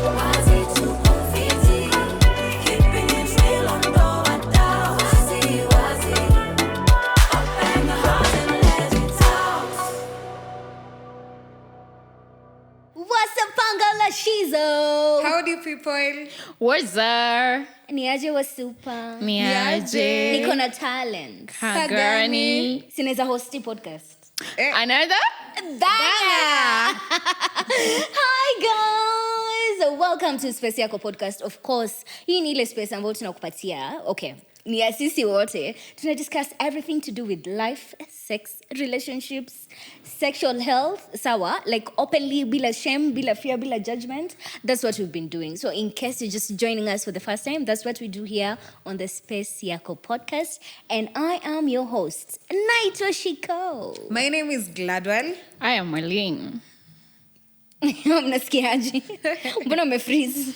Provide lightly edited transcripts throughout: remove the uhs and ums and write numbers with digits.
Wazzii to confetti, keeping it real and go and down. Wazzii, Wazzii, open your heart and let it out. What's up, Pangala Shizo? Howdy people. Wazzii. Niaje wa super. Niaje. Niko na talent. Kagani. Sinaweza hosti podcast. Another? Banger! Hi guys! Welcome to Space Yako Podcast. Of course, hii ni ile space ambayo tunakupatia. Okay. Ni ya sisi wote. Tuna discuss everything to do with life, sex, relationships, sexual health. Sawa? Like openly, bila shame, bila fear, bila judgment. That's what we've been doing. So in case you're just joining us for the first time, that's what we do here on the Space Yako Podcast. And I am your host, Naito Shiko. My name is Gladwell. I am Marlene. Mnasikiaje? Mbona umefreeze?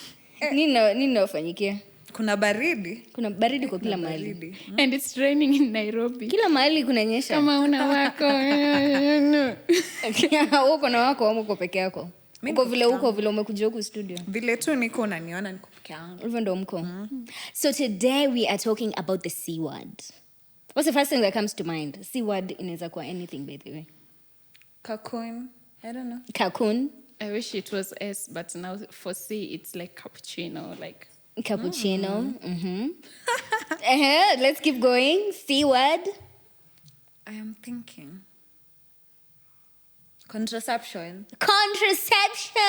Nini nafanyikia? Kuna baridi. Kuna baridi kwa kila mahali. Baridi. And it's raining in Nairobi. Kila mahali kunanyesha. Kama una wako. Uko na wako au uko peke yako? Uko vile umekuja huku studio. Vile tu niko unaniona niko peke yangu. Hivyo ndo mko. So today we are talking about the C word. What's the first thing that comes to mind? C word inaweza kuwa anything by the way. Cocoon. I don't know. Cocoon. I wish it was S, but now for C, it's like cappuccino. Like Cappuccino. Let's keep going. C word. I am thinking. Contraception. Contraception.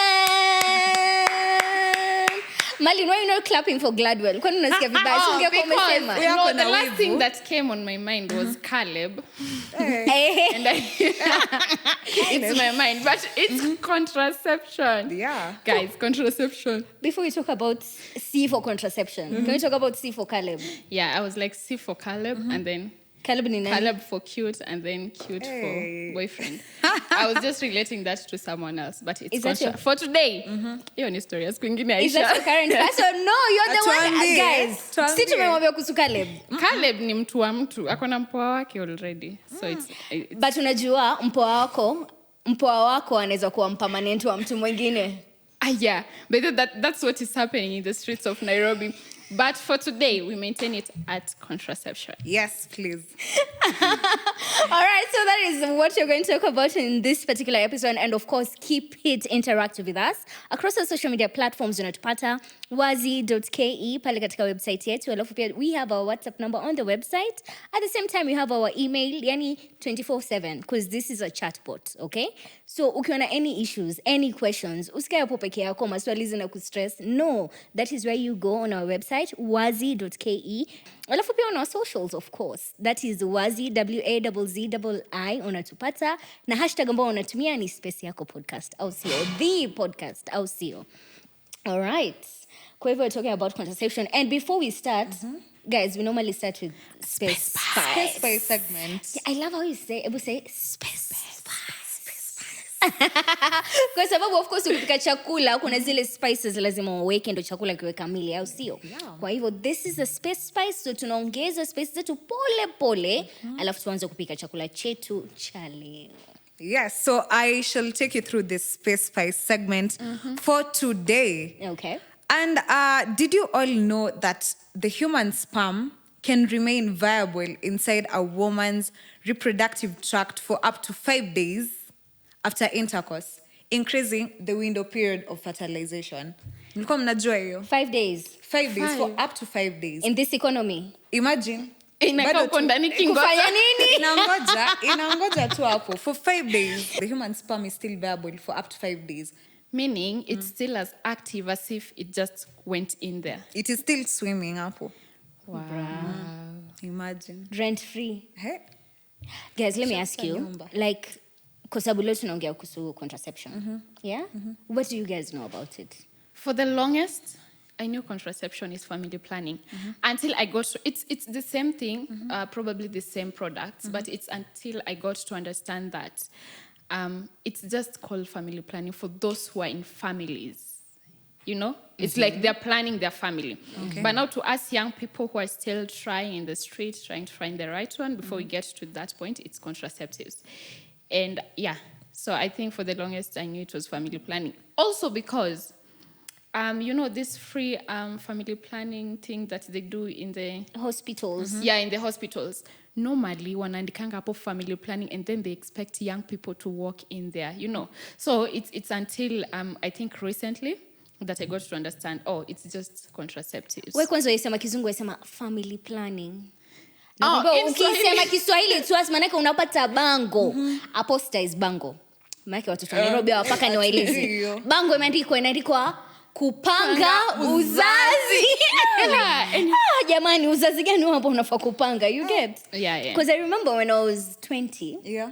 Malin, why are you not clapping for Gladwell? Kwani unasikia vibaya? Si ungekuwa umesema. you know, the last thing that came on my mind was Caleb. And it's my mind, but it's contraception. Yeah. Guys, contraception. Before we talk about C for contraception, can we talk about C for Caleb? Yeah, I was like C for Caleb and then Caleb ni nani? Caleb for cute and then cute for boyfriend. I was just relating that to someone else, but it's Is that your- for today. Hiyo ni story ya siku ingine Is that Aisha. your current? So no, you're the one, Tuambie, guys. tuambie. Si tumemwambia kuhusu Caleb. Caleb ni mtu wa mtu, ako na mpoa wake already. So it's But unajua mpoa wako anaweza kuwa permanent wa mtu mwingine. yeah, but that's what is happening in the streets of Nairobi. But for today, we maintain it at contraception. Yes, please. All right, so that is what you're going to talk about in this particular episode. And of course, keep it interactive with us. Across our social media platforms, unatupata wazzii.ke, pale katika website yetu. Alafu pia, we have our WhatsApp number on the website. At the same time, we have our email, yani 24/7, because this is a chatbot, okay? So, ukiwa na any issues, any questions, usikae hapo peke yako, maswali zina kustress. No, that is where you go on our website, wazzii.ke. Alafu pia on our socials, of course. That is Wazzii, WAZZII, unatupata. Na hashtag ambao unatumia ni Space Yako Podcast, au sio? The podcast, au sio? All right. Kwa hivyo we're talking about contraception. And before we start, guys, we normally start with Space Spice. Space segment. Yeah, I love how you say Space Spice. Kwa sababu of course ukipika chakula kuna zile spices lazima uweke ndo chakula kiwe kamili au sio? Kwa hivyo this is a space spice, so tunaongeza spices zetu pole pole alafu tuanze kupika chakula chetu cha leo. Yes, so I shall take you through this Space Spice segment for today. Okay. And did you all know that the human sperm can remain viable inside a woman's reproductive tract for up to 5 days after intercourse, increasing the window period of fertilization? Mlikuwa mnajua hiyo? 5 days. 5 days, for up to 5 days. In this economy. Imagine. Inakaa Bado uko tu- ndani kingoja. Kufanya nini? Inangoja tu hapo. For 5 days, the human sperm is still viable for up to 5 days. Meaning it's still as active as if it just went in there. It is still swimming hapo. Wow. Imagine. Rent free. Hey. Guys, let me ask you, nyumba. like, kwa sababu leo tunaongea kuhusu contraception. Yeah? What do you guys know about it? For the longest, I knew contraception is family planning until I got to, it's the same thing, probably the same products, but it's until I got to understand that it's just called family planning for those who are in families. You know, it's like they're planning their family. Okay. But now to us young people who are still trying in the street, trying to find the right one, before we get to that point, it's contraceptives. And yeah, so I think for the longest I knew it was family planning. Also because this free family planning thing that they do in the Hospitals. in the hospitals. Normally, wanaandikanga hapo family planning, and then they expect young people to walk in there, So it's until I think recently that I got to understand, it's just contraceptives. We kwanza yesema kizungu yesema family planning. In Ukisema Kiswahili tu manake unapata bango. Apostize bango. Manake watoto wa Nairobi hawapaka niwaeleze. Bango inaandikwa kupanga uzazi. Jamani, uzazi gani hapo unafaa kupanga? You get? Yeah. Because I remember when I was 20. Yeah.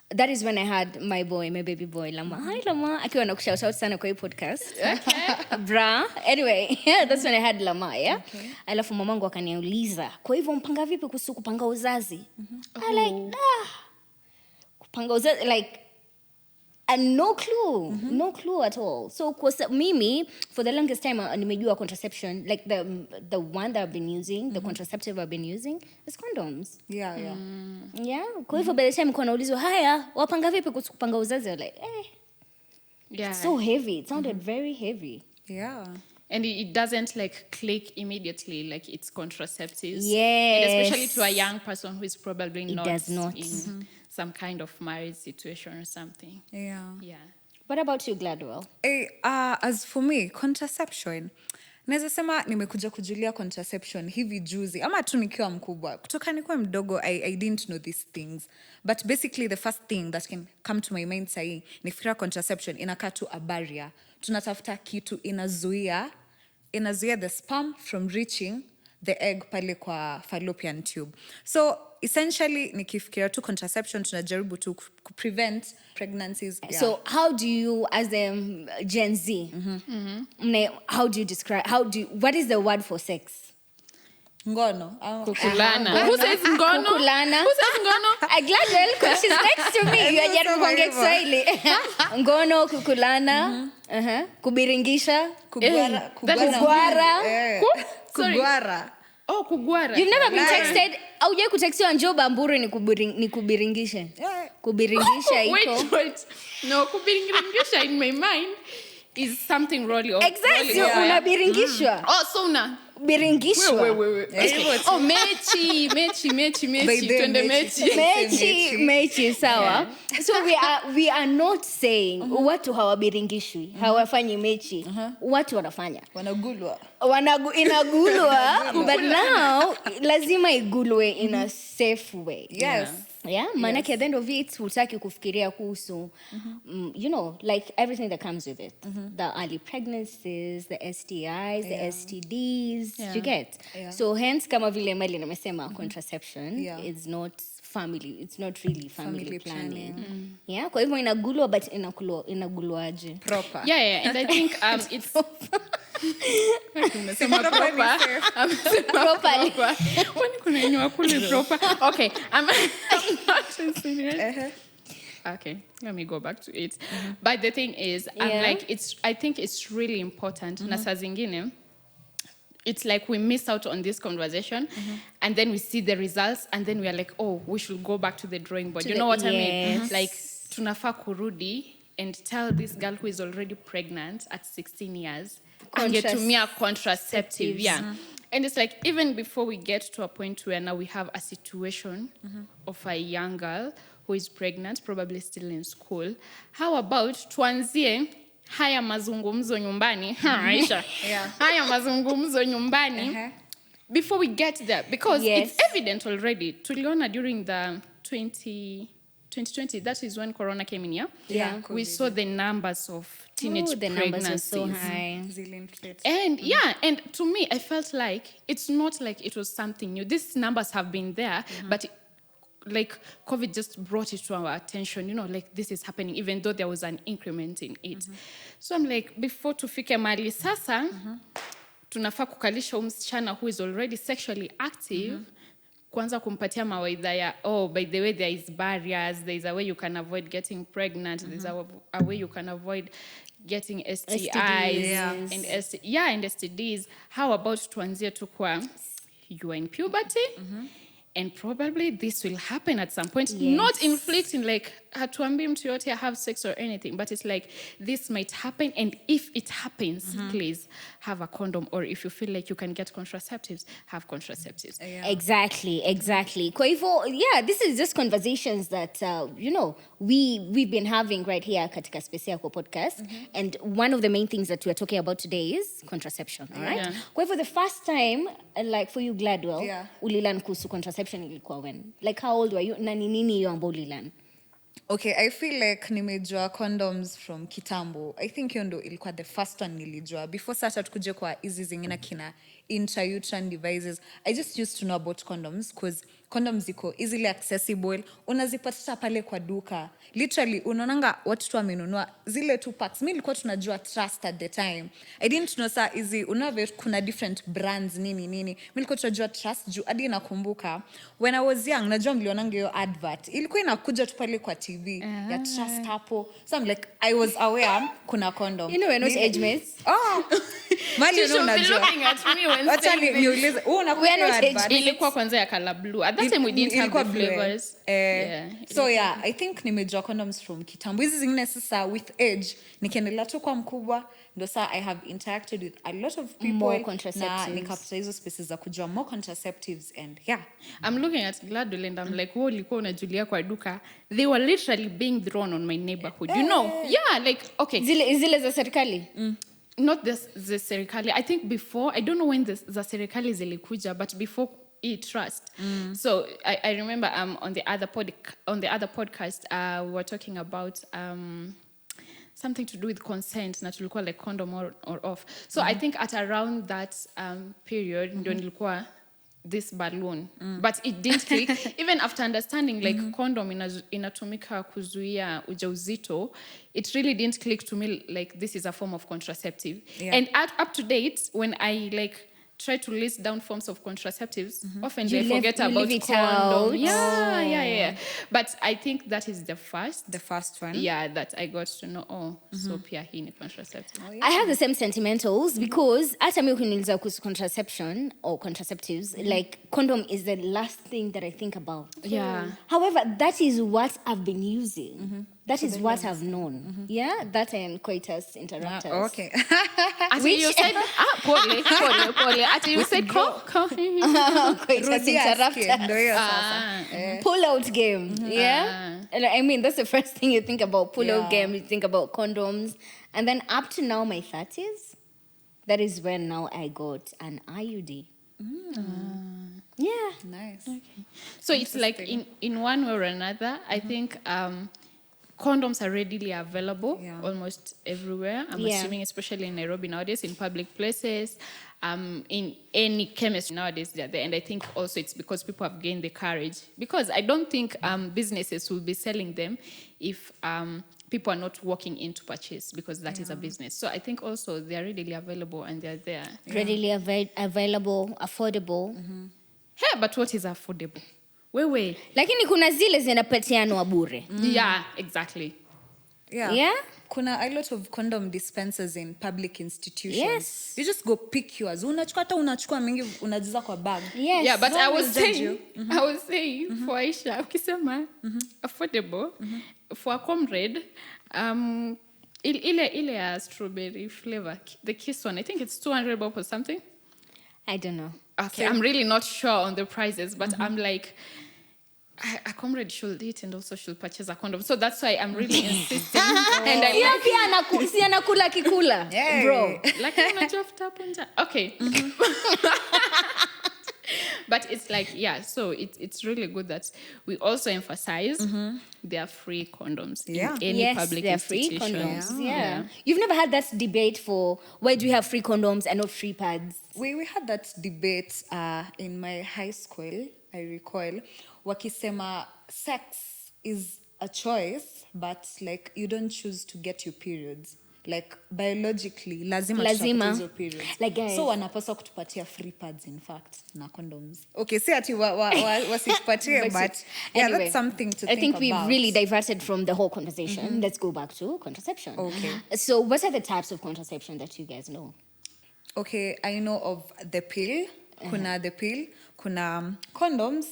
That is when I had my baby boy, Lama. Hi, Lama. Akiwa anakushout out sana kwa hii podcast. Okay. Bra. Anyway, that's when I had Lama, yeah? Okay. Alafu mamangu akaniuliza, kwa hivyo mpanga vipi kuhusu kupanga uzazi? I like, kupanga uzazi, like, and no clue. No clue at all. So, mimi, for the longest time, nimejua contraception, like the one that I've been using, the contraceptive I've been using, is condoms. Yeah. Yeah. Kwa hivyo by the time kwa naulizwa, haya, wapanga vipi kupanga uzazi? I'm like, Yeah. It's so heavy. It sounded very heavy. Yeah. And it doesn't like click immediately, like it's contraceptives. Yes. And especially to a young person who is probably does not. in some kind of marriage situation or something. Yeah. Yeah. What about you, Gladwell? As for me, contraception, naweza sema nimekuja kujulia contraception hivi juzi ama tu nikiwa mkubwa. Kutoka nikiwa mdogo, I didn't know these things. But basically the first thing that can come to my mind sahi, nifikiria contraception inakaa tu a barrier. Tunatafuta kitu inazuia the sperm from reaching the egg pale kwa fallopian tube. So essentially nikifikiria tu contraception tunajaribu tu prevent pregnancies. Yeah. So how do you, as a Gen Z, how do you describe, what is the word for sex? Ngono. Kukulana. Who says ngono? Kukulana. Who says ngono? Gladwell, because she's next to me. You are jaribu kuongea Kiswahili. Ngono, kukulana, kubiringisha, Kugwara. kugwara. Oh, kugwara. You've never been texted? Haujai kutextiwa njoo Bamburi ni kubiringishe. Kubiringisha iko. Wait. No, kubiringisha in my mind is something rolling. Exactly. Unabiringishwa. Oh, so una biringishwa. Wait. Oh, mechi. Twende mechi. Mechi, sawa. Yeah. So we are not saying watu hawabiringishwi, hawafanyi mechi. Watu wanafanya. Wanagulwa. Inagulwa, but now lazima igulwe in a safe way. Yes. Yeah, manake at the end of it, hutaki kufikiria kuhusu, like everything that comes with it. The early pregnancies, the STIs, the STDs, you get? Yeah. So hence, kama vile Mali namesema, contraception is not family, it's not really family planning. Yeah, kwa hivyo inagulwa, but inagulwaje? Proper. Yeah, and I think it's... Properly. Okay, I'm not insinuating. Okay, let me go back to it. But the thing is, I think it's really important. Na saa zingine, it's like we miss out on this conversation, and then we see the results, and then we are like, oh, we should go back to the drawing board. You know what I mean? Like, tunafaa kurudi and tell this girl who is already pregnant at 16 years, angetumia contraceptive. Yeah. And it's like, even before we get to a point where now we have a situation of a young girl who is pregnant, probably still in school, how about tuanzie haya mazungumzo nyumbani, Aisha? Haya mazungumzo nyumbani before we get there, because it's evident already. Tuliona during the 2020, that is when Corona came in, we saw the numbers of teenage pregnancies. Numbers were so high. And and to me, I felt like it's not like it was something new. These numbers have been there, but like COVID just brought it to our attention, like this is happening, even though there was an increment in it. So I'm like, before tufike mali sasa, tunafaa kukalisha msichana who is already sexually active, kwanza kumpatia mawaidha ya, oh, by the way, there is barriers, there is a way you can avoid getting pregnant, there's a way you can avoid getting STIs and STDs. How about tuanzie tu kwa, you are in puberty, and probably this will happen at some point. Not inflicting like hatuambi mtu yote have sex or anything, but it's like this might happen, and if it happens, please have a condom, or if you feel like you can get contraceptives, have contraceptives. Exactly. Kwa hivyo, yeah, this is just conversations that we've been having right here katika Space Yako podcast, and one of the main things that we're talking about today is contraception, all right? Yeah. Kwa hivyo, the first time, like for you, Gladwell, Yeah. ulilan kuhusu contraception ilikuwa when? Like how old were you? Na ni nini hiyo ambayo ulilan? Okay, I feel like nimejua condoms from kitambo. I think hiyo ndo ilikuwa the first one nilijua. Before sasa tukuje kwa hizi zingine kina intrauterine devices. I just used to know about condoms because condoms ziko easily accessible. Unazipata pale kwa duka. Literally, unaonanga watu tu wamenunua zile 2 packs. Mimi nilikuwa tunajua trust at the time. I didn't know saa hizi unavyo kuna different brands nini. Mimi nilikuwa tunajua trust juu hadi nakumbuka when I was young najua mlionanga hiyo advert. Ilikuwa inakuja tu pale kwa TV ya trust hapo. So I'm like I was aware kuna condom. You know we're not age mates. Oh. Mali You should be unajua. looking at me when Wacha saying this. niulize. Unakuwa We are not advert. Ilikuwa kwanza ya color blue. At that time we didn't have Ilikuwa the blue, flavors. yeah. So yeah, I think nimejua condoms from kitambo. Hizi zingine sasa with age nikiendelea tu kwa mkubwa ndo saa I have interacted with a lot of people More na contraceptives. nikapata hizo spaces za kujua more contraceptives and yeah. I'm looking at Gladwell and I'm like, wewe ulikuwa unajulia kwa duka. They were literally being thrown on my neighborhood. You know? Yeah, like okay. Zile za serikali? Not the serikali. I think before, I don't know when the serikali zilikuja, but before e-trust. So I remember on the other podcast we were talking about something to do with consent, na tulikuwa like condom or off. So I think at around that period ndio nilikuwa this balloon, but it didn't click. Even after understanding like condom inatumika kuzuia ujauzito, it really didn't click to me like this is a form of contraceptive. Yeah. And up to date, when I like try to list down forms of contraceptives, often You they forget leave about it condom. out. Yeah. But I think that is the first one. yeah, that I got to know, so pia hii ni contraceptive. I have the same sentimentals because hata mimi ukiniuliza kuhusu contraception or contraceptives, like condom is the last thing that I think about. Yeah. However, that is what I've been using. That is what I've known. Yeah, that and coitus interruptus. Okay. Ati you said pole. Ati you said Coitus Rudia interruptus. skin, ndo hiyo sasa. Pull out game. Yeah. And I mean, that's the first thing you think about. Pull out Yeah. game, you think about condoms. And then up to now, my 30s, that is when now I got an IUD. Yeah. Nice. So it's like in one way or another, I think condoms are readily available almost everywhere. I'm Yeah. assuming, especially in Nairobi nowadays, in public places, in any chemist nowadays, they're there. And I think also it's because people have gained the courage. Because I don't think businesses will be selling them if people are not walking in to purchase, because that is a business. So I think also they are readily available and they're there. Readily available, affordable. Hey, but what is affordable? Wewe. Lakini kuna zile zinapatianwa bure. Yeah, exactly. Yeah? Kuna a lot of condom dispensers in public institutions. Yes. You just go pick yours. Unachukua mingi unajiza kwa bag. Yes. Yeah, but No I one was will judge saying, you. I was saying for Aisha, ukisema affordable, for a comrade, ile strawberry flavor, the kiss one, I think it's 200 bob or something. I don't know. Okay, I'm really not sure on the prices, but I'm like, a comrade should eat and also should purchase a condom. So that's why I'm really insisting. And I Yeah, like pia si anakula kikula. Hey. Bro. like unajua futa punja. Okay. But it's like, yeah, so it's really good that we also emphasize they are free condoms Yeah. in any Yes, public they're free institutions. condoms. Yeah. You've never had that debate for why do we have free condoms and not free pads? We had that debate in my high school, I recall. Wakisema sex is a choice, but like you don't choose to get your periods. Like biologically, lazima tutapata hizo periods. Like, guys. So wanapaswa kutupatia free pads in fact na condoms. Okay, si ati wasitupatie, but yeah, Anyway, that's something to I think think about. we've really diverted from the whole conversation. Let's go back to contraception. Okay. So what are the types of contraception that you guys know? Okay, I know of the pill. Kuna the pill, kuna condoms,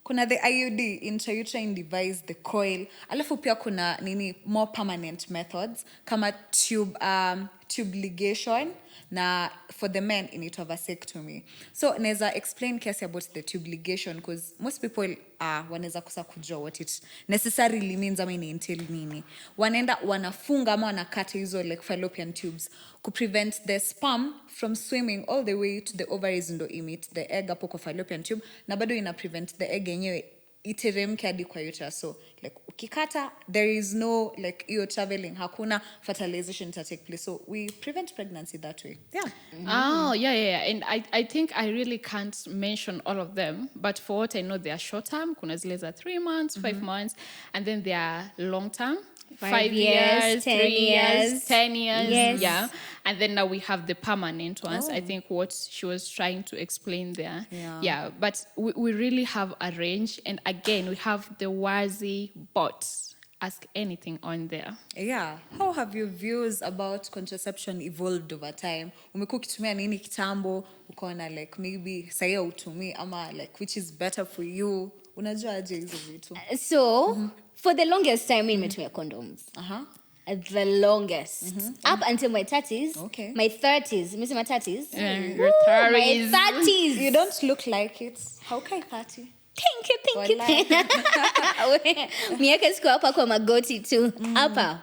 kuna the IUD, intrauterine device, the coil. Alafu pia kuna more permanent methods kama tube ligation na for the men inaitwa vasectomy. So naweza explain kiasi about the tube ligation because most people wanaweza kosa kujua what it necessarily means ama entail nini. Wanaenda wanafunga ama wanakata hizo like fallopian tubes to prevent the sperm from swimming all the way to the ovaries ndo emit the egg hapo kwa fallopian tube na bado ina prevent the egg yenyewe iteremke hadi kwa uterus. So like ukikata there is no like hiyo traveling, hakuna fertilization to take place, so we prevent pregnancy that way. Oh, yeah. And I think I really can't mention all of them, but for what I know, they are short term. Kuna zile za 3 months, 5 months, and then they are long term. 5 years, 10 3 years, years. 10 years. Yes. Yeah. And then now we have the permanent ones. I think what she was trying to explain there. Yeah. But we really have a range. And again, we have the Wazzii bot. Ask anything on there. Yeah. How have your views about contraception evolved over time? Umekuwa ukitumia nini kitambo? Ukaona like maybe saya utumii ama like which is better for you? Unajua aje hizo vitu? So, for the longest time, mimi nimetumia condoms. The longest. Up until my 30s. Okay. My 30s. Missing my 30s. Your 30s. My 30s. You don't look like it. How can 30? Thank you. Miaka siku hapa kwa magoti tu. Hapa.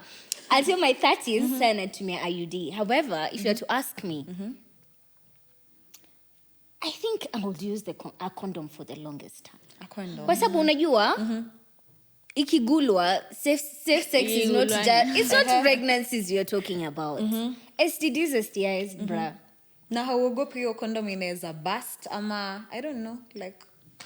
Until my 30s, sana natumia IUD. However, if you were to ask me, I think I would use a condom for the longest time. A condom. Kwa sababu unajua, ikigulwa, safe sex is not just, it's not pregnancies you're talking about. STDs, STIs, bruh. Na hauogopi hiyo condom inaweza bust ama I don't know like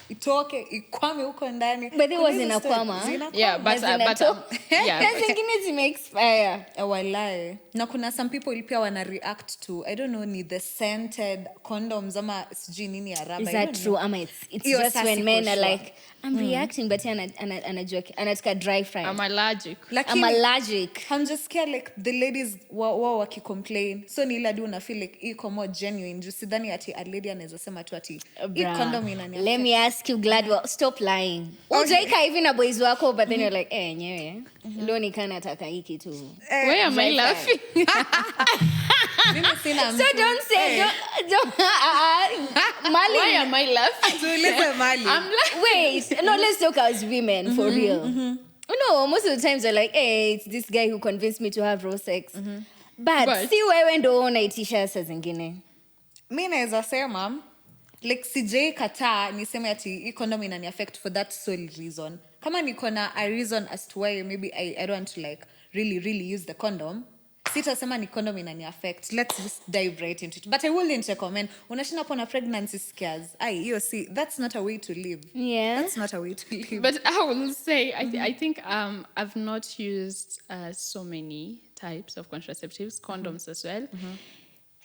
itoke ikwame huko ndani. But it was inakwama. Yeah, but yeah. Na zingine zime expire. Walai. Na kuna some people pia wana react to I don't know ni the scented condoms ama sijui nini ya rubber. Is that true? Ama it's Hiyo just sasa when men iko are sure. like, I'm reacting, but anajua anataka dry fry. I'm allergic. I'm allergic. I'm just scared like the ladies wao wakicomplain. So ni ile adu una feel like iko more genuine. Just sidhani ati a lady anaweza sema tu ati hii condom inani. Let me ask you, Gladwell, stop lying. Ujaika hivi na boys wako, but then you're like, nyewe. Leo nikana nataka hiki tu. Why am I laughing? Mimi sina So don't say, don't Mali. Why am I laughing? Tuulize Mali. I'm laughing. Wait, no, let's talk as women, for real. No, most of the times they're like, hey, it's this guy who convinced me to have raw sex. But si wewe ndo unaitisha saa zingine. Mimi naweza sema like sijai kataa niseme ati hii condom inani affect for that sole reason. Kama niko na a reason as to why maybe I don't want to like really use the condom, sitasema ni condom inani affect. Let's just dive right into it. But I wouldn't recommend unashinda pona pregnancy scares. Hiyo see, that's not a way to live. Yeah. That's not a way to live. But I will say, I think I've not used so many types of contraceptives, condoms as well.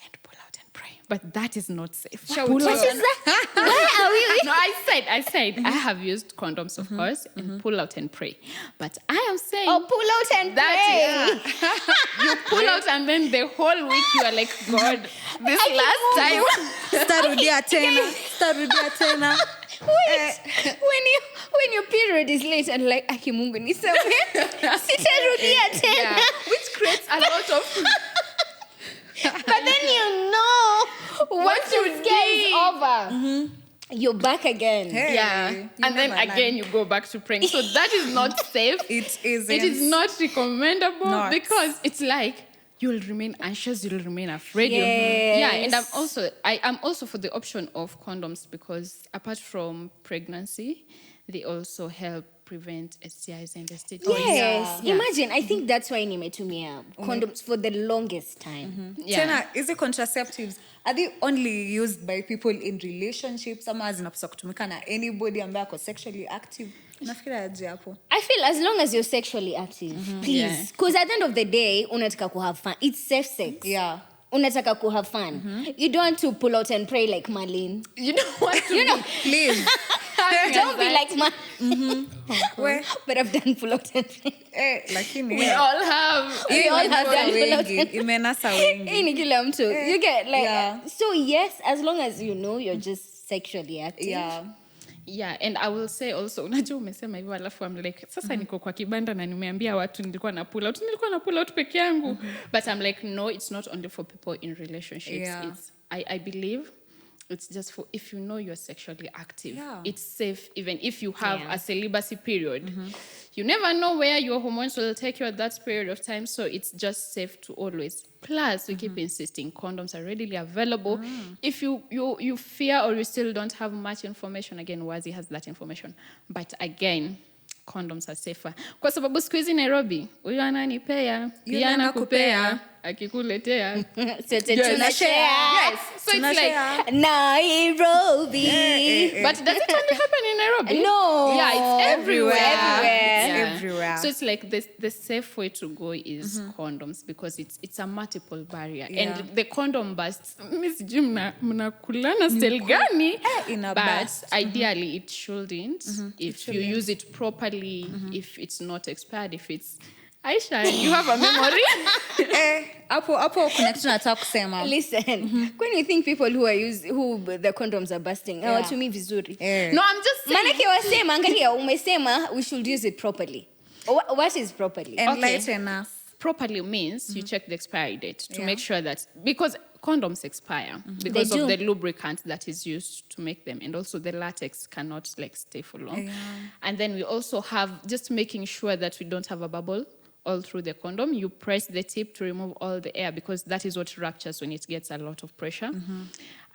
And pull out and pray. But that is not safe. What is that? Where are we? No, I said I have used condoms, of course, and pull out and pray. But I am saying Oh, pull out and pray. you pull out and then the whole week you are like, God, this last time. Starudia tena. Wait, when your period is late and like, aki Mungu nisamehe, sitarudia tena. Yeah, which creates a lot of... But then you know once you you get over, you're back again. Hey. Yeah, You and then never again you go back to praying. So that is not safe. It isn't. It is not recommendable Not. because it's like you'll remain anxious, you'll remain afraid. Yes. Yeah, and I'm also for the option of condoms because apart from pregnancy, they also help prevent STIs and STDs. Yes. Yeah. Imagine, I think that's why nimetumia condoms for the longest time. Yeah. Tena, is it contraceptives? Are they only used by people in relationships? Ama zinapaswa kutumika na anybody ambaye ako sexually active? Nafikiri aje hapo. I feel as long as you're sexually active, please. Yeah. Because at the end of the day, unataka ku have fun. It's safe sex. Yeah. Unataka ku have fun. You don't want to pull out and pray like Marlene. You don't want to You know, Please. don't be like Marlene. We, But I've done pull out and pray. lakini. we all have. We all have done pull out wengi. and Imenasa wengi. Hii ni kila mtu. You get like Yeah. so yes, as long as you know you're just sexually active. Yeah. Yeah, and I will say also, unajua umesema hivyo alafu I'm like, sasa niko kwa kibanda na nimeambia watu nilikuwa na pull out peke yangu. But I'm like, no, it's not only for people in relationships. Yeah. I believe it's just for if you know you're sexually active. Yeah. It's safe even if you have Yeah. a celibacy period. You never know where your hormones will take you at that period of time, so it's just safe to always. Plus, we keep insisting condoms are readily available. If you fear or you still don't have much information, again, Wazzii has that information. But again, condoms are safer. Kwa sababu siku hizi Nairobi, huyu ananipea, pia anakupea, akikuletea. Sote Yes. tunashare. Yes. So it's like, Nairobi. but does it only happen in Nairobi? No. Yeah, it's everywhere. Everywhere. Yeah. Everywhere. So it's like the safe way to go is condoms because it's a multiple barrier. Yeah. And the condom bursts, Miss Jim, mnakulana style gani? In a But burst. ideally it shouldn't if you use it properly, if it's not expired, if it's Aisha, you have a memory. Hapo kuna kitu nataka kusema. Listen, when you think people who the condoms are busting, hawatumii vizuri. No, I'm just saying. Manake wasema, angalia, umesema we should use it properly. What is properly? Enlighten us. Properly means you check the expiry date to make sure that, because condoms expire because They of do. the lubricant that is used to make them, and also the latex cannot like stay for long. And then we also have just making sure that we don't have a bubble all through the condom. You press the tip to remove all the air because that is what ruptures when it gets a lot of pressure.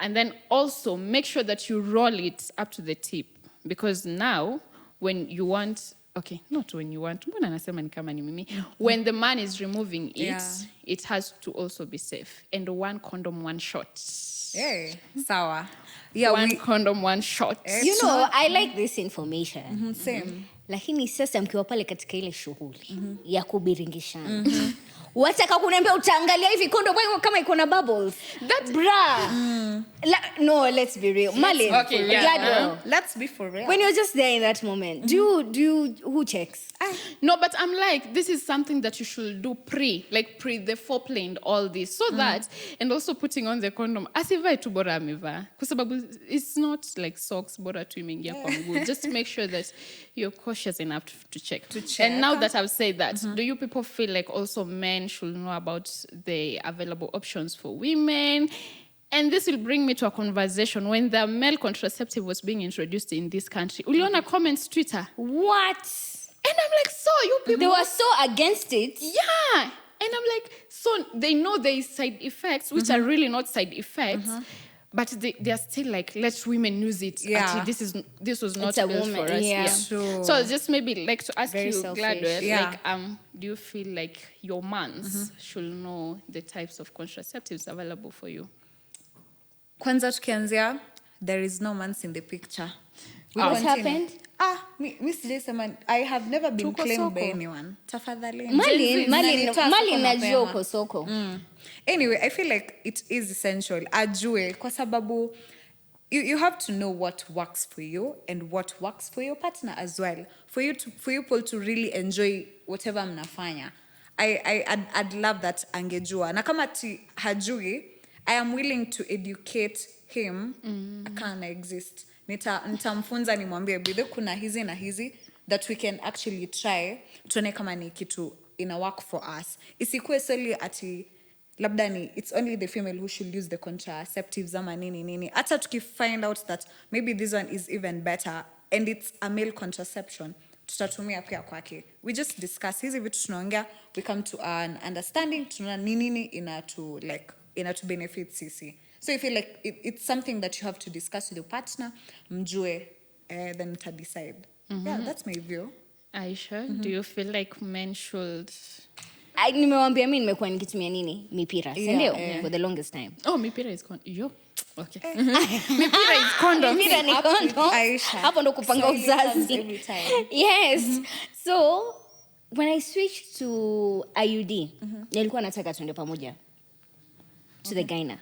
And then also make sure that you roll it up to the tip, because now when you want, okay, not when you want, mbona nasema ni kama ni mimi, when the man is removing it, Yeah. it has to also be safe. And one condom, one shot. Sawa. Yeah, One condom, one shot. You know, I like this information. Same. Lakini sasa mkiwa pale katika ile shughuli ya kubiringishana. Wataka kuniambia utaangalia hivi kondo kama iko na bubbles. That bra. No, let's be real. Malin. Okay, yeah. Gladwell. Let's be for real. When you're just there in that moment, do you who checks? No, but I'm like, this is something that you should do pre the foreplay and all this, so that, and also putting on the condom, asivae tu bora amevaa. Kwa sababu it's not like socks, bora tu imeingia kwa mguu. Just make sure that you're cautious enough to check. And now that I've said that, do you people feel like also men should know about the available options for women? And this will bring me to a conversation when the male contraceptive was being introduced in this country. Uliona comments Twitter. What? And I'm like, so you people... They were so against it. Yeah. And I'm like, so they know there is side effects, which are really not side effects, but they are still like, let women use it. Yeah. Actually, this was not It's a built woman, for us. yeah. Sure. So just maybe like to ask Very you, selfish. Gladwell, Yeah. like, do you feel like your mans should know the types of contraceptives available for you? Kwanza tukianzia, there is no man's in the picture. We What continue. happened? Mi sijaisema, I have never been Tuko claimed by soko. anyone. Tafadhali. Malin Mnanitoa soko najua mapema. uko soko. Anyway, I feel like it is essential. Ajue, kwa sababu you have to know what works for you and what works for your partner as well. For you people to really enjoy whatever mnafanya. I'd love that angejua. Na kama hajui, I am willing to educate him. Akana exist. Nitamfunza nimwambie bidho kuna hizi na hizi that we can actually try. Tuone kama ni kitu ina work for us. Isikuwe solely ati labda ni it's only the female who should use the contraceptives ama nini. Hata tukifind out that maybe this one is even better and it's a male contraception, tutatumia pia kwake. We just discuss hizi vitu tunaongea, we come to an understanding, tunaona nini inatu benefit sisi. So I feel like it's something that you have to discuss with your partner, mjue, then to decide. Yeah, that's my view. Aisha, do you feel like men should... Nimewambia mimi nimekuwa nikitumia nini? Mipira, si ndio? For the longest time. Oh, mipira is condom. Yo. Okay. Mipira is condom. Mipira ni condom. Aisha. Hapo ndo kupanga Slowly comes uzazi. every time. Yes. So, when I switched to IUD, nilikuwa nataka tuende pamoja to the gyna.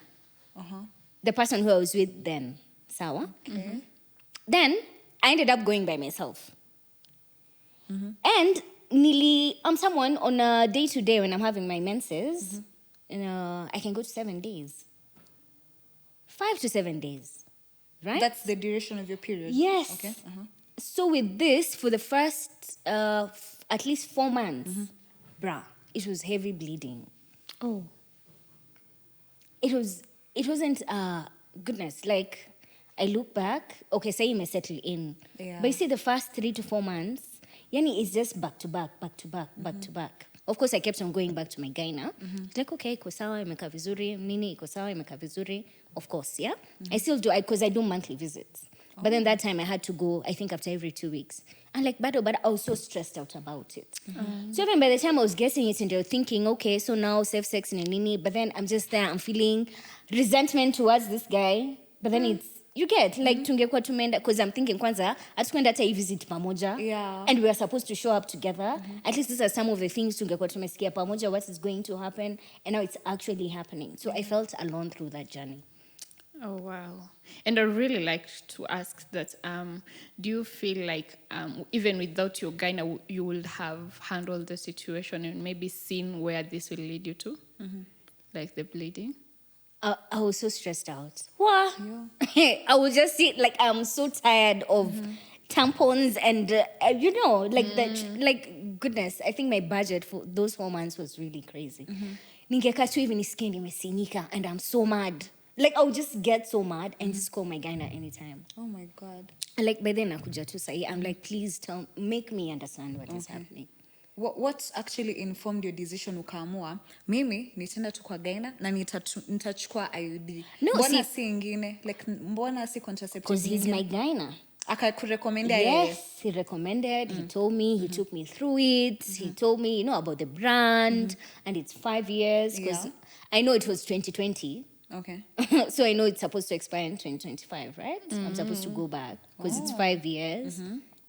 The person who I was with then. Sawa? Then, I ended up going by myself. And I'm someone on a day-to-day when I'm having my menses, I can go to 7 days. 5 to 7 days. right? That's the duration of your period. Yes. Okay. So with this, for the first at least 4 months, bruh, it was heavy bleeding. Oh. It wasn't goodness. Like I look back, okay, say you may settle in. Yeah. But you see the first 3 to 4 months, yani it's just back to back, back to back, back to back. Of course, I kept on going back to my gyna. It's like, okay, iko sawa, imekaa vizuri. Nini, iko sawa, imekaa vizuri. Of course, yeah. I still do, because I do monthly visits. But then that time I had to go, I think after every 2 weeks. And like, but I was so stressed out about it. So even by the time I was getting it and you're thinking, okay, so now safe sex in a nini, but then I'm just there, I'm feeling resentment towards this guy. But then it's, you get, like, tungekuwa tumeenda, because I'm thinking, kwanza, hatukwenda hata hii visit pamoja. Yeah. And we are supposed to show up together. At least these are some of the things tungekuwa tumesikia pamoja, what is going to happen. And now it's actually happening. So I felt alone through that journey. Oh, wow. And I really like to ask that, do you feel like even without your gyna, you would have handled the situation and maybe seen where this will lead you to? Like the bleeding? I was so stressed out. What? I would just see, like, I'm so tired of tampons and, like, goodness, I think my budget for those 4 months was really crazy. Ningekaa tu hivi nisikie nimesinyika and I'm so mad. Like, I would just get so mad and just call my gyna anytime. Oh my God. Like, by then, nakuja tu sahi. I'm like, please make me understand what is happening. What actually informed your decision ukaamua mimi nitaenda tu kwa gyna na nitachukua IUD? No, mbona see- si ingine? Like, mbona si contraceptive? Because he's my gyna. Akakurecommenda yeye? Yes, he recommended. He told me. He took me through it. He told me, about the brand, and it's 5 years. Because Yeah. I know it was 2020, Okay. so I know it's supposed to expire in 2025, right? I'm supposed to go back because it's 5 years.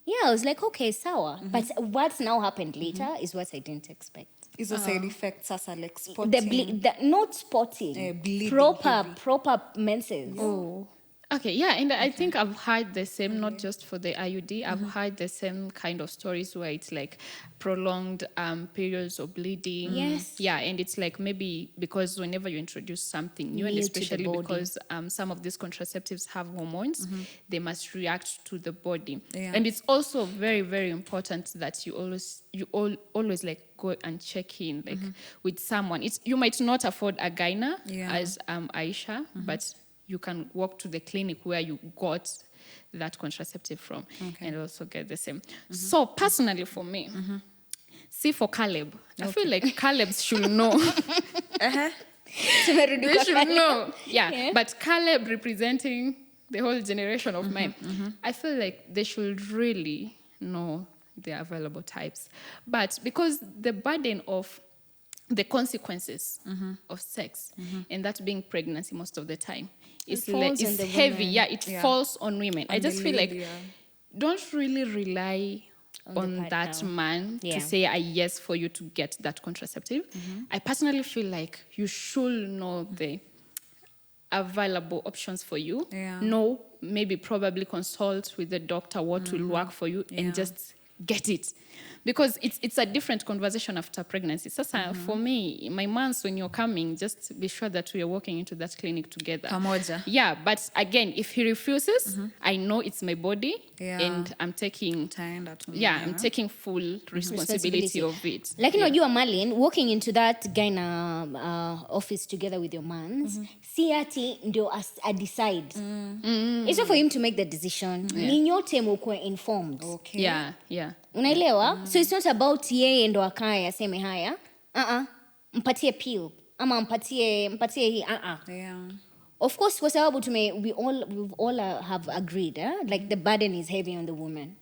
Yeah, I was like, okay, sawa. But what's now happened later is what I didn't expect. Hizo side effects sasa, like The spotting. not spotting, Bleeding proper menses. Oh. Okay, yeah, and I think I've heard the same, not just for the IUD, I've heard the same kind of stories where it's like prolonged periods of bleeding. Yes. Yeah, and it's like maybe because whenever you introduce something new, and New to the especially body. because some of these contraceptives have hormones, they must react to the body. Yeah. And it's also very, very important that you always like go and check in like with someone. You might not afford a gyna Yeah. as Aisha, but you can walk to the clinic where you got that contraceptive from and also get the same. So personally for me, see for Caleb, I feel like Caleb should know. They should know. Yeah. But Caleb representing the whole generation of men, I feel like they should really know the available types. But because the burden of the consequences of sex and that being pregnancy most of the time is falls on is the heavy. women. Yeah, it falls on women. I On just the feel lady, like yeah. don't really rely the on that partner. man Yeah. to say a yes for you to get that contraceptive. I personally feel like you should know the available options for you. Yeah. Know, maybe probably consult with the doctor what will work for you and just get it. Because it's a different conversation after pregnancy. Sasa, for me, my months when you're coming, just be sure that we are walking into that clinic together. Pamoja. Yeah, but again, if he refuses, I know it's my body Yeah. and I'm taking Utaenda tu yeah, mwenyewe. I'm taking full responsibility of it. Like, Yeah. you are Marlene, walking into that gyna office together with your mans, si ati ndio a decide. It's not for him to make the decision. Ni nyote mukwe informed. Okay. Yeah. Unaelewa? So it's not about yeye ndo akae aseme haya. Mpatie pill. Ama mpatie hii. Yeah. Of course, kwa sababu we've all have agreed, like the burden is heavy on the woman.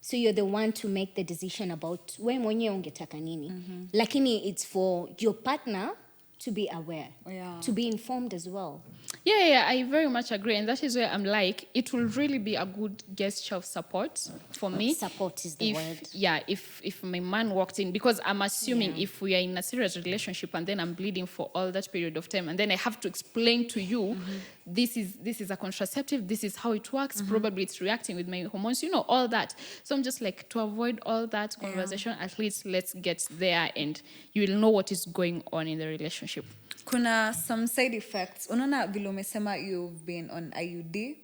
So you're the one to make the decision about we mwenyewe ungetaka nini. Lakini it's for your partner to be aware, Yeah. to be informed as well. Yeah, I very much agree. And that is where I'm like, it will really be a good gesture of support for me. Support is the word. Yeah, if my man walked in, because I'm assuming if we are in a serious relationship and then I'm bleeding for all that period of time, and then I have to explain to you, this is a contraceptive, this is how it works, probably it's reacting with my hormones, all that. So I'm just like, to avoid all that conversation, at least let's get there and you will know what is going on in the relationship. kuna some side effects. Unaona vile umesema you've been on IUD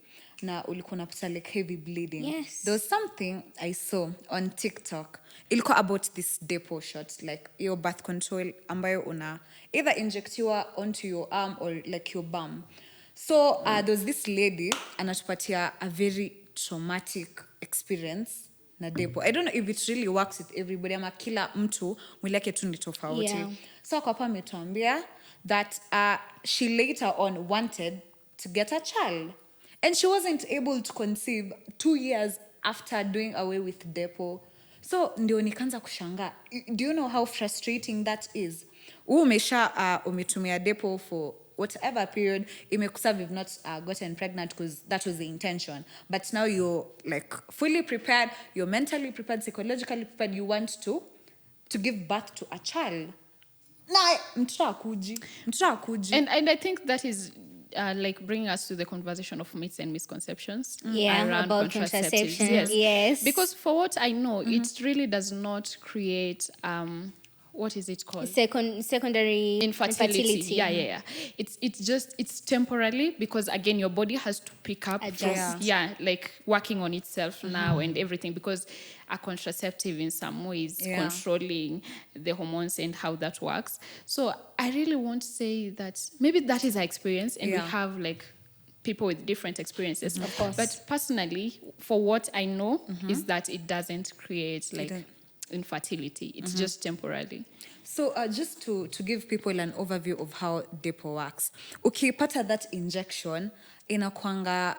na ulikuwa unapata like heavy bleeding. Yes. There was something I saw on TikTok. Ilikuwa about this depot shot, like your birth control ambayo una either injectiwa onto your arm or like your bum. So there was this lady anatupatia a very traumatic experience na depo. I don't know if it really works with everybody ama kila mtu mwili yake tu ni tofauti. Yeah. So kwa hapa ametuambia that she later on wanted to get a child and she wasn't able to conceive 2 years after doing away with depo. So ndio nikaanza kushangaa. Do you know how frustrating that is? Umetumia depo for whatever period, imekuserve, you've not gotten pregnant because that was the intention. But now you're like fully prepared, you're mentally prepared, psychologically prepared, you want to give birth to a child. Mtoto akuji. And I think that is like bringing us to the conversation of myths and misconceptions around about contraception. Yes. Because for what I know, it really does not create what is it called? Secondary infertility. Yeah. It's temporarily because again your body has to pick up Adjust. like working on itself now and everything, because a contraceptive in some ways controlling the hormones and how that works. So I really want to say that maybe that is our experience and we have like people with different experiences. Of course. But personally, for what I know is that it doesn't create like infertility. It's just temporarily. So just to give people an overview of how depo works. Ukipata that injection, inakwanga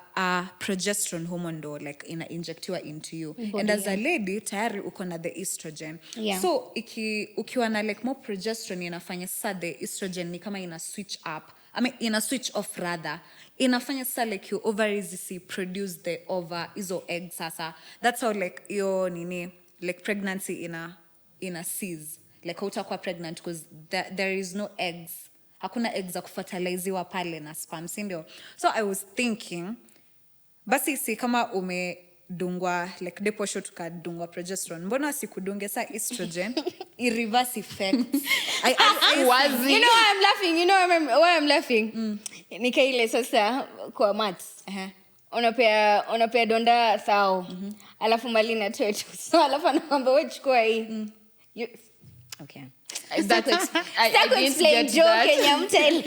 progesterone hormone do, like injectiwa into you. Body, and as a lady, tayari uko na the estrogen. Yeah. So ukiwa na like more progesterone, inafanya sasa the estrogen ni kama ina switch up. I mean, ina switch off rather. Inafanya sasa like your ovaries produce the iso egg sasa. That's how like your like pregnancy in a cease. Like hautakuwa pregnant because there is no eggs. Hakuna eggs za kufertiliziwa pale na sperm, si ndio? So I was thinking, basi si kama umedungwa like depo shot ukadungwa progesterone, mbona sikudunge sa estrogen i-reverse effect? Wazzii. You know why I'm laughing? You know why I'm laughing? Nika ile sasa kwa maths. Unapea donda thao. Alafu mali na twetu. So alafu anakwambia wewe chukua hii. Okay. I didn't Explain get joke that. Kenya mteli.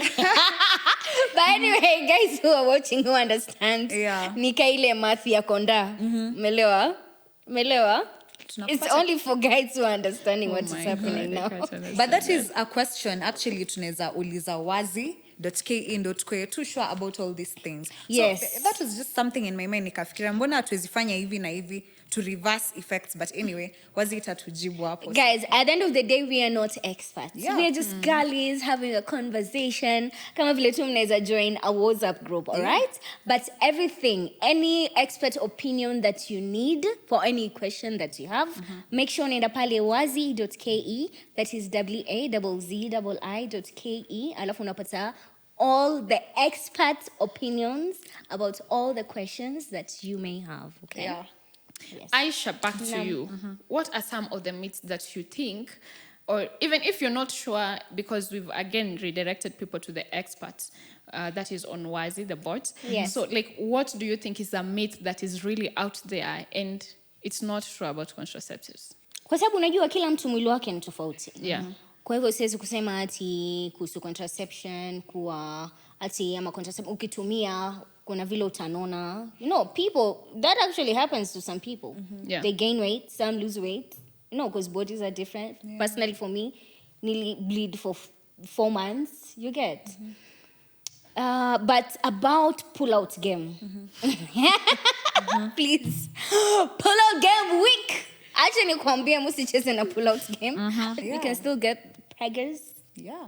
But anyway, guys who are watching who understand. Yeah. Nika ile math ya konda. Melewa? It's only for guys who are understanding what is happening now. But that is a question actually tunaweza uliza wazi.ke.kwa too sure about all these things. Yes. So that was just something in my mind, nikafikiria mbona hatuwezifanya hivi na hivi to reverse effects, but anyway, Wazzii itatujibu hapo. Guys, at the end of the day, we are not experts. Yeah. We are just girlies having a conversation. Kama vile tu mnaweza join a WhatsApp group, all right? But everything, any expert opinion that you need for any question that you have, make sure unaenda pale wazzii.ke, that is wazzii.ke, alafu unapata all the expert opinions about all the questions that you may have, okay? Yeah. Yes. Aisha, back to you. What are some of the myths that you think, or even if you're not sure, because we've again redirected people to the experts, that is on Wazzii, the bot. Yes. So, like, what do you think is a myth that is really out there and it's not true about contraceptives? Kwa sababu unajua kila mtu mwili wake ni tofauti. Yeah. Kwa hivyo siwezi kusema ati kuhusu contraception kuwa ati ama contraception ukitumia kuna vile utanona. You know, people, that actually happens to some people. Yeah. They gain weight, some lose weight. You know, because bodies are different. Yeah. Personally for me, nearly bleed for 4 months, you get. But about pull-out game. Please. Pull-out game week. Actually, nikwambia msicheze na pull-out game. You can still get preggers. Yeah.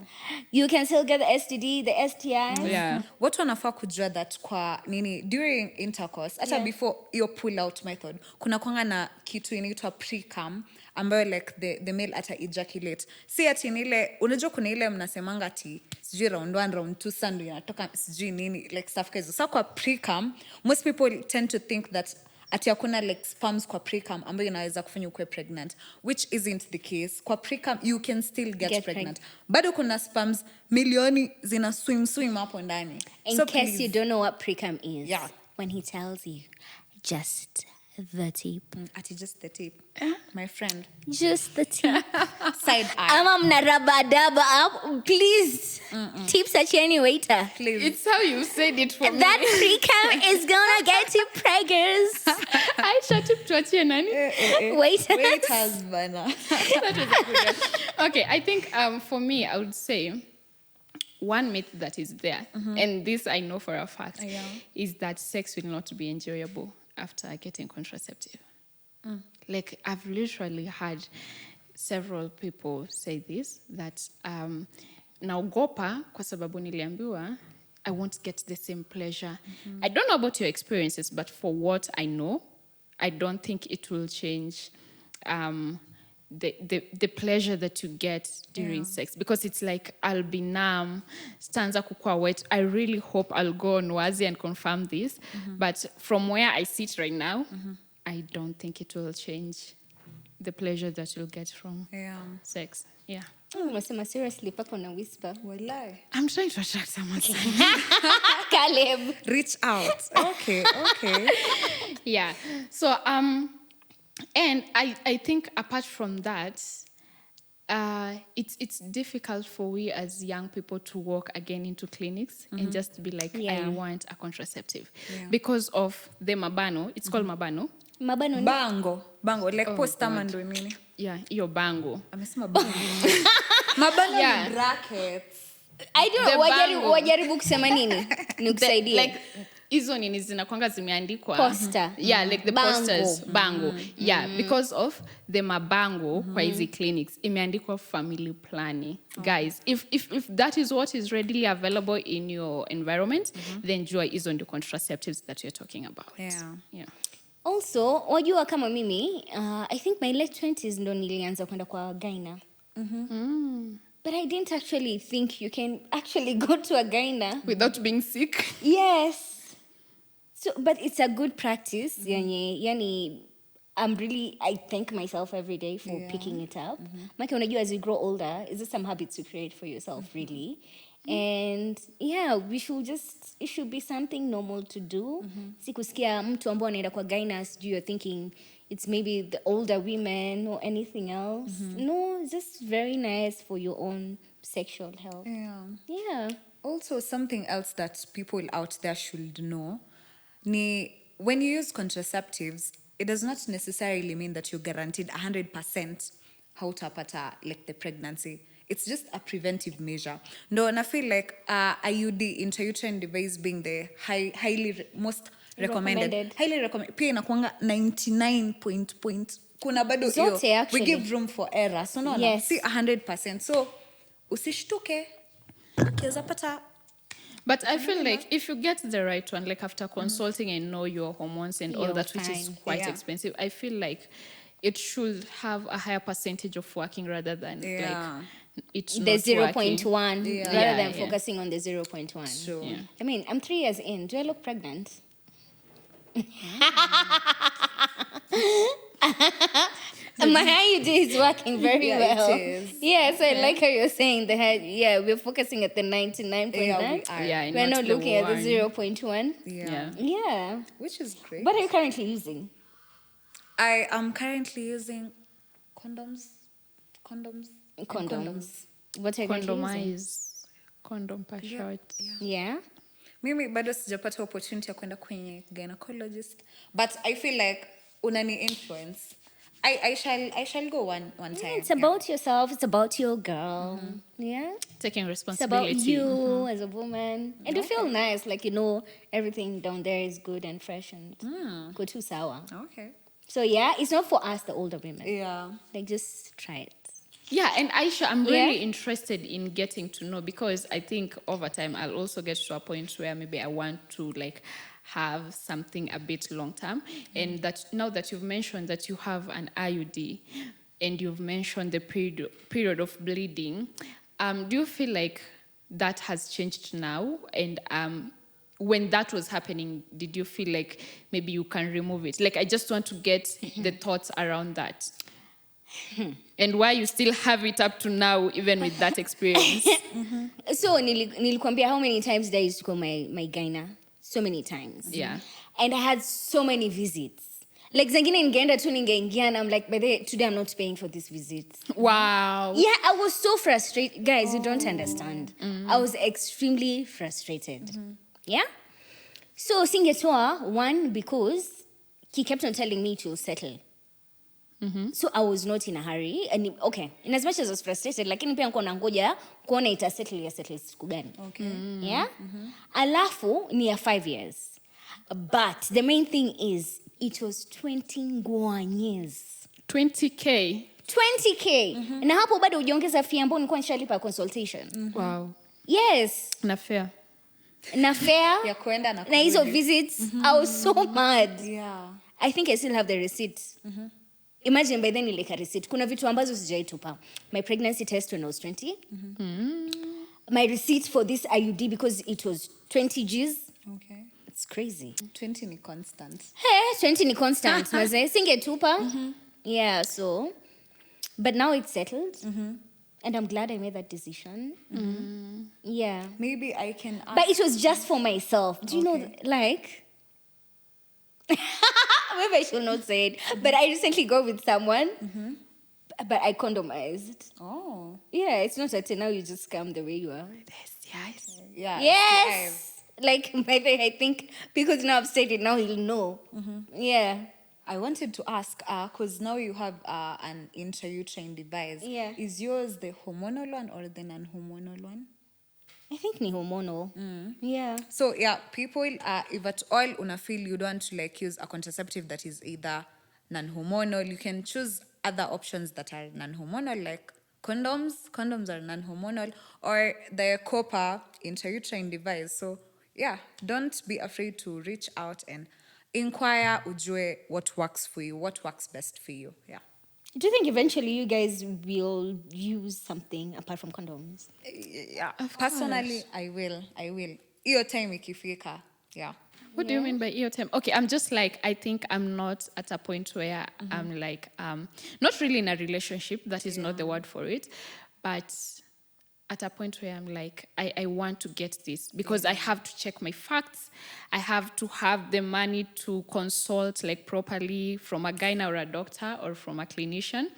You can still get the STD, the STIs. Yeah. Watu wanafaa kujua that kwa nini during intercourse hata before your pull out method kuna kwanga na kitu inaitwa pre-cum ambayo like the male ata ejaculate. Si ati nile unajua kuna ile mnasemanga ati sijui round 1 round 2 sandu inatoka sijui nini like stuff kazo. So kwa pre-cum most people tend to think that ati hakuna like sperms kwa precum ambayo inaweza kufanya ukue pregnant, which isn't the case. Kwa precum you can still get pregnant. Bado kuna sperms milioni zina swim hapo ndani. In So case please, you don't know what precum is, Yeah. when he tells you, just the tip. ati just the tip. My friend. Just the tip. Side eye. Ama mnarabadaba up. Please. Tips acheni waiter. Please. It's how you said it for me. That precum is gonna get you preggers. Aisha, tip tuachie nani? Waiter. Waiters bana. That was a good one. Okay, I think for me, I would say one myth that is there, and this I know for a fact, is that sex will not be enjoyable after getting contraceptive. Like, I've literally had several people say this, that naogopa kwa sababu niliambiwa I won't get the same pleasure. I don't know about your experiences, but for what I know, I don't think it will change the pleasure that you get during sex, because it's like I'll be numb, stanza kukua wet. I really hope I'll go on Wazzii and confirm this, but from where I sit right now, I don't think it will change the pleasure that you'll get from sex. Yeah. Unasema seriously pako na whisper. Wallahi. I'm trying to attract someone. Caleb. Reach out. Okay. Yeah. So and I think apart from that, it's difficult for we as young people to walk again into clinics and just be like, I want a contraceptive, because of the mabano. It's called mabano. Mabano ni? Bango like poster ndo nini? Yeah, iyo bango. Amesema bango. Mabano Yeah. ni brackets. I don't The know. bango. Wajaribu kusema nini? Nikusaidie. Like hizo nini zinakwanga zimeandikwa Poster. Yeah, like the Bango. posters bango. Yeah, because of the mabango kwa hizi clinics imeandikwa family planning. Guys, if that is what is readily available in your environment, then joy is on the contraceptives that you're talking about. Yeah. Also, wajua kama mimi, I think my late 20s ndo nilianza kwenda kwa gyna. But I didn't actually think you can actually go to a gyna Without being sick. Yes. So, but it's a good practice. Yani, I thank myself every day for picking it up. Maki unajua, as you grow older, is there some habits you create for yourself, really? And yeah, it should be something normal to do. Sikusikia mtu ambao anaenda kwa gyna, you're thinking it's maybe the older women or anything else. No, it's just very nice for your own sexual health. Yeah. Also, something else that people out there should know, when you use contraceptives, it does not necessarily mean that you're guaranteed 100% hautapata like the pregnancy. It's just a preventive measure. No, and I feel like IUD, intrauterine device, being the highly most recommended. Highly recommended. Pia inakuanga 99 point. Kuna bado Zote, hiyo. actually. We give room for error. So no, Yes. see 100%. So usishtuke. Ukiweza pata. But I feel like if you get the right one, like after consulting and know your hormones and all You're that, which is fine. quite expensive, I feel like it should have a higher percentage of working rather than like it's The not 0.1 working. rather than focusing on the 0.1. Sure. Yeah. I mean, I'm 3 years in. Do I look pregnant? My IUD is working very well. It is. Yes, I like how you're saying the head. Yeah, we're focusing at the 99.9. we are. Yeah, We're not the looking at the one. 0.1. Yeah. Yeah. Which is great. What are you currently using? I am currently using condoms. What are you currently using? Condomize. Condom per short. Yeah. Mimi bado sijapata opportunity ya kwenda kwenye gynecologist, but I feel like unani influence. I shall go one time. It's about yourself. It's about your girl. Yeah. Taking It's about responsibility. you as a woman. And you feel nice, like, everything down there is good and fresh and go to sour. Okay. So, yeah, it's not for us, the older women. Yeah. Like, just try it. Yeah, and Aisha, I'm really interested in getting to know, because I think over time I'll also get to a point where maybe I want to like have something a bit long term. And that now that you've mentioned that you have an IUD and you've mentioned the period of bleeding, do you feel like that has changed now? And when that was happening, did you feel like maybe you can remove it? Like, I just want to get the thoughts around that. And why you still have it up to now, even with that experience. So nilikwambia how many times did I used to call my gyna? So many times. Yeah. And I had so many visits. Like zingine ningeenda tu ningeingia and I'm like, by the way, today I'm not paying for this visit. Wow. Yeah, I was so frustrated. Guys, you don't understand. I was extremely frustrated. Yeah? So singetoa, one, because he kept on telling me to settle. So I was not in a hurry. And okay, in as much as I was frustrated, lakini pia niko nangoja kuona ita settle siku gani. Okay. Yeah? Alafu ni ya 5 years. But the main thing is it was 20 ngwanyes. 20K. 20K. Na hapo bado hujaongeza fee ambayo nilikuwa nishalipa consultation. Wow. Yes. Na fair. Na fair. Ya kuenda na Na hizo visits. I was so mad. Yeah. I think I still have the receipt. Imagine by then nileka receipt. Kuna vitu ambazo sijaitupa. My pregnancy test when I was 20. My receipt for this IUD because it was 20 Gs. Okay. It's crazy. 20 ni constant. Hey, 20 ni constant. Maze, singetupa. Yeah, so. But now it's settled. And I'm glad I made that decision. Yeah. Maybe I can ask. But it was just for myself. Do you know, like... Maybe I should not say it. But I recently got with someone. But I condomized. Oh. Yeah, it's not that now you just come the way you are. Yes. Yeah. Yes. Like, maybe I think because now I've said it, now he'll know. Yeah. I wanted to ask, because now you have an intrauterine device. Yeah. Is yours the hormonal one or the non-hormonal one? I think ni hormonal. Yeah. So yeah, people, if at all una feel you don't want to like use a contraceptive that is either non-hormonal, you can choose other options that are non-hormonal, like condoms. Condoms are non-hormonal, or the copper intrauterine device. So yeah, don't be afraid to reach out and inquire ujue what works for you, what works best for you. Yeah. Do you think eventually you guys will use something apart from condoms? Yeah. Personally, I will. Iyo time ikifika. Yeah. What do you mean by EO time? Okay, I'm just like, I think I'm not at a point where I'm like, not really in a relationship, that is not the word for it, but at a point where I'm like, I want to get this because I have to check my facts. I have to have the money to consult like properly from a gyna or a doctor or from a clinician.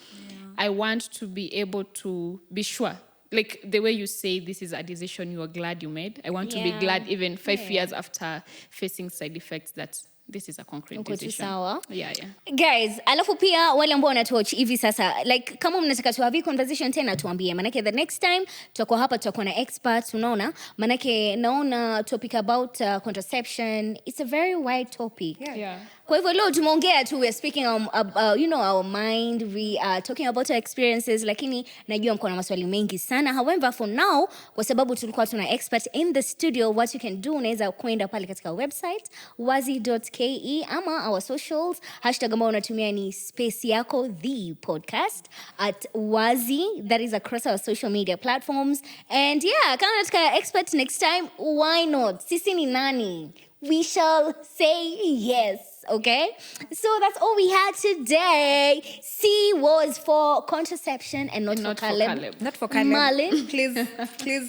I want to be able to be sure. Like the way you say this is a decision you are glad you made. I want to be glad even 5 years after facing side effects that this is a concrete Uko tu decision. sawa. Yeah. Guys, alafu pia wale ambao wanatuwatch hivi sasa, like kama mnataka tuhavi conversation tena tuambie, manake the next time tutakuwa hapa, tutakuwa na experts, unaona, manake naona topic about contraception, it's a very wide topic. Yeah. Kwa hivyo leo tumeongea tu, we are speaking you know, our mind, we are talking about our experiences, lakini najua mko na maswali mengi sana. However, for now, kwa sababu tulikuwa tuna expert in the studio, what you can do, unaweza kwenda pale katika website wazzii.ke ama our socials, hashtag ambao unatumia ni space yako the podcast at Wazzii, that is across our social media platforms. And yeah, kama nataka expert next time, why not? Sisi ni nani? We shall say yes, okay? So that's all we had today. C was for contraception and not for Caleb. Not for Caleb. Marlin. Please.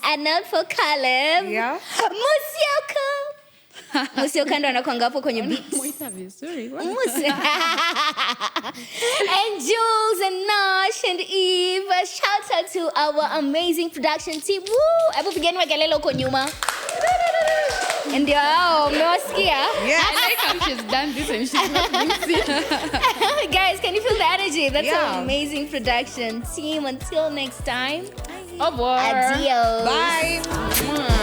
And not for Caleb. Yeah. Musioka ndo anakuanga hapo kwenye beats. Moita vizuri. And Jules and Nash and Eve, shout out to our amazing production team. Woo! Hebu pigeni makelele huko nyuma. Ndio hao mmewasikia? Yeah. I like how she's done this and she's not been seen. Guys, can you feel the energy? That's Yeah. our amazing production team. Until next time. Au revoir. Adios. Bye. Mwah.